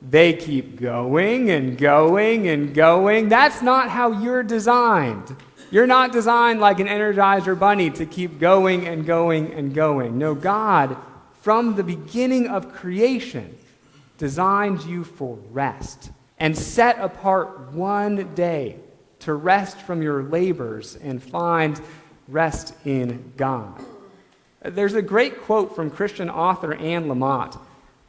They keep going and going and going. That's not how you're designed. You're not designed like an Energizer bunny to keep going and going and going. No, God, from the beginning of creation, designed you for rest and set apart one day to rest from your labors and find rest in God. There's a great quote from Christian author Anne Lamott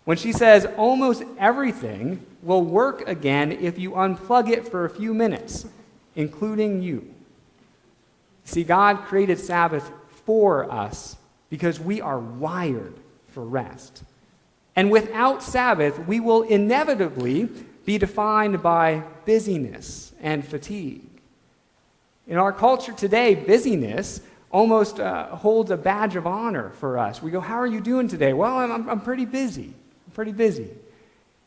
when she says, almost everything will work again if you unplug it for a few minutes, including you. See, God created Sabbath for us because we are wired for rest. And without Sabbath, we will inevitably be defined by busyness and fatigue. In our culture today, busyness almost holds a badge of honor for us. We go, how are you doing today? Well, I'm pretty busy. I'm pretty busy.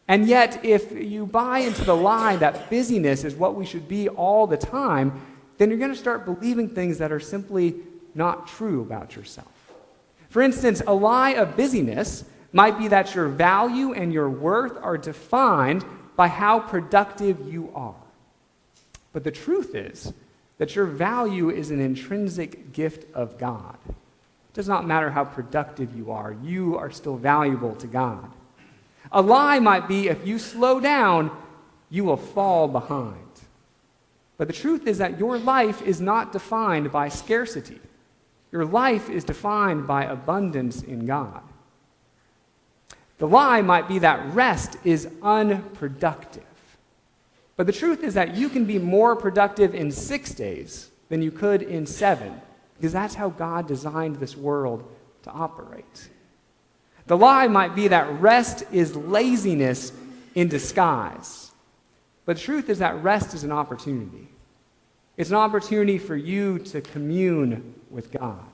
And yet, if you buy into the lie that busyness is what we should be all the time, then you're going to start believing things that are simply not true about yourself. For instance, a lie of busyness might be that your value and your worth are defined by how productive you are. But the truth is that your value is an intrinsic gift of God. It does not matter how productive you are still valuable to God. A lie might be if you slow down, you will fall behind. But the truth is that your life is not defined by scarcity. Your life is defined by abundance in God. The lie might be that rest is unproductive. But the truth is that you can be more productive in 6 days than you could in 7, because that's how God designed this world to operate. The lie might be that rest is laziness in disguise. But the truth is that rest is an opportunity. It's an opportunity for you to commune with God.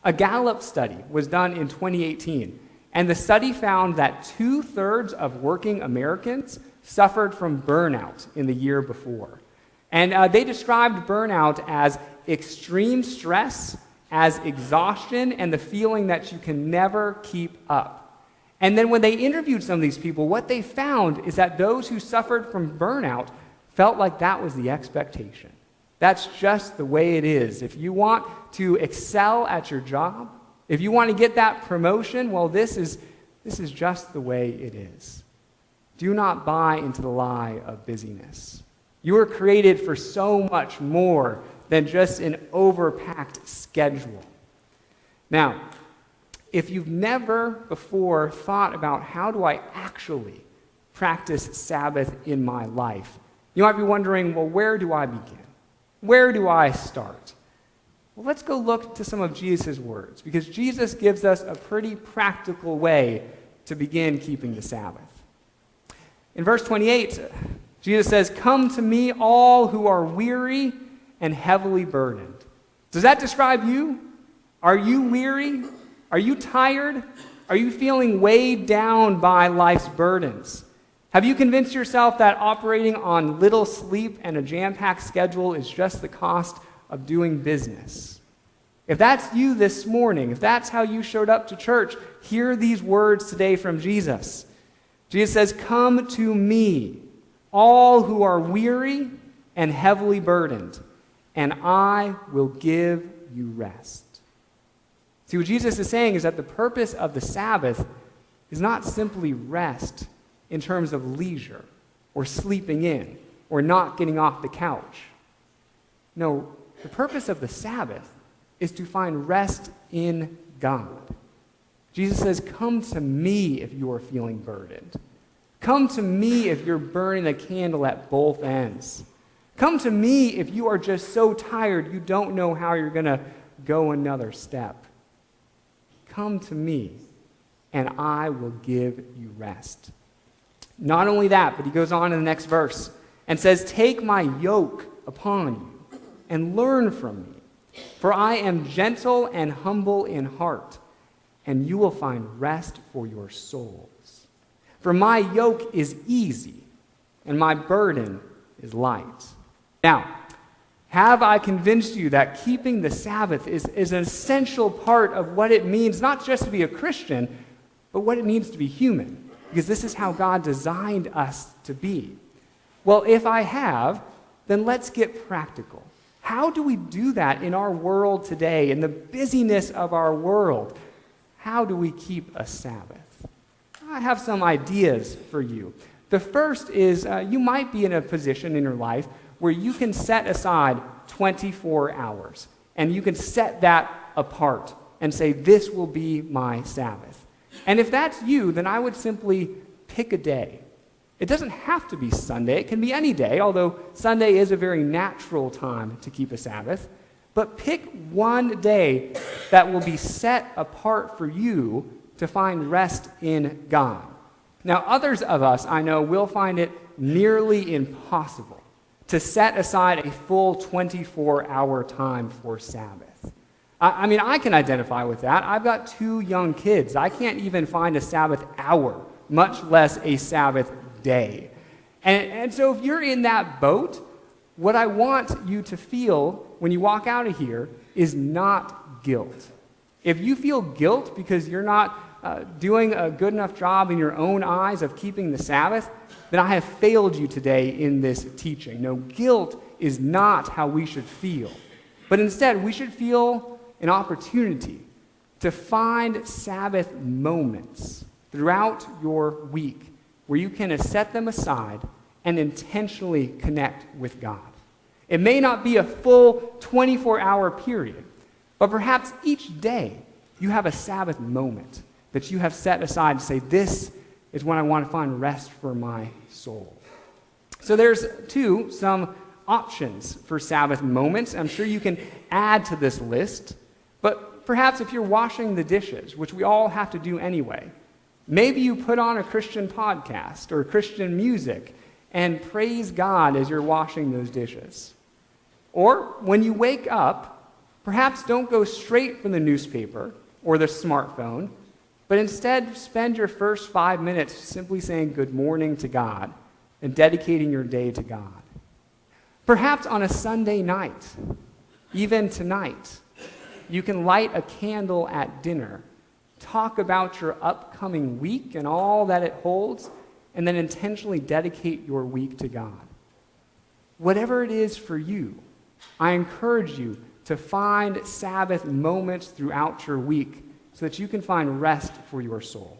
A Gallup study was done in 2018, and the study found that 2/3 of working Americans suffered from burnout in the year before. And they described burnout as extreme stress, as exhaustion, and the feeling that you can never keep up. And then when they interviewed some of these people, what they found is that those who suffered from burnout felt like that was the expectation. That's just the way it is. If you want to excel at your job, if you want to get that promotion, well, this is just the way it is. Do not buy into the lie of busyness. You were created for so much more than just an overpacked schedule. Now, if you've never before thought about how do I actually practice Sabbath in my life, you might be wondering, well, where do I begin? Where do I start? Well, let's go look to some of Jesus' words, because Jesus gives us a pretty practical way to begin keeping the Sabbath. In verse 28, Jesus says, "Come to me, all who are weary and heavily burdened." Does that describe you? Are you weary? Are you tired? Are you feeling weighed down by life's burdens? Have you convinced yourself that operating on little sleep and a jam-packed schedule is just the cost of doing business? If that's you this morning, if that's how you showed up to church, hear these words today from Jesus. Jesus says, "Come to me, all who are weary and heavily burdened, and I will give you rest." See, what Jesus is saying is that the purpose of the Sabbath is not simply rest in terms of leisure or sleeping in or not getting off the couch. No, the purpose of the Sabbath is to find rest in God. Jesus says, "Come to me if you are feeling burdened. Come to me if you're burning a candle at both ends. Come to me if you are just so tired you don't know how you're going to go another step. Come to me, and I will give you rest." Not only that, but he goes on in the next verse and says, "Take my yoke upon you and learn from me, for I am gentle and humble in heart, and you will find rest for your souls. For my yoke is easy, and my burden is light." Now, have I convinced you that keeping the Sabbath is an essential part of what it means not just to be a Christian, but what it means to be human? because this is how God designed us to be. Well, if I have, then let's get practical. How do we do that in our world today, in the busyness of our world? How do we keep a Sabbath? I have some ideas for you. The first is you might be in a position in your life where you can set aside 24 hours, and you can set that apart and say, this will be my Sabbath. And if that's you, then I would simply pick a day. It doesn't have to be Sunday. It can be any day, although Sunday is a very natural time to keep a Sabbath. But pick one day that will be set apart for you to find rest in God. Now, others of us, I know, will find it nearly impossible to set aside a full 24-hour time for Sabbath. I mean, I can identify with that. I've got 2 young kids. I can't even find a Sabbath hour, much less a Sabbath day. And so if you're in that boat, what I want you to feel when you walk out of here is not guilt. If you feel guilt because you're not doing a good enough job in your own eyes of keeping the Sabbath, then I have failed you today in this teaching. No, guilt is not how we should feel. But instead, we should feel an opportunity to find Sabbath moments throughout your week where you can set them aside and intentionally connect with God. It may not be a full 24-hour period, but perhaps each day you have a Sabbath moment that you have set aside to say, this is when I want to find rest for my soul. So there's some options for Sabbath moments. I'm sure you can add to this list, but perhaps if you're washing the dishes, which we all have to do anyway, maybe you put on a Christian podcast or Christian music and praise God as you're washing those dishes. Or when you wake up, perhaps don't go straight from the newspaper or the smartphone, but instead spend your first 5 minutes simply saying good morning to God and dedicating your day to God. Perhaps on a Sunday night, even tonight, you can light a candle at dinner, talk about your upcoming week and all that it holds, and then intentionally dedicate your week to God. Whatever it is for you, I encourage you to find Sabbath moments throughout your week so that you can find rest for your soul.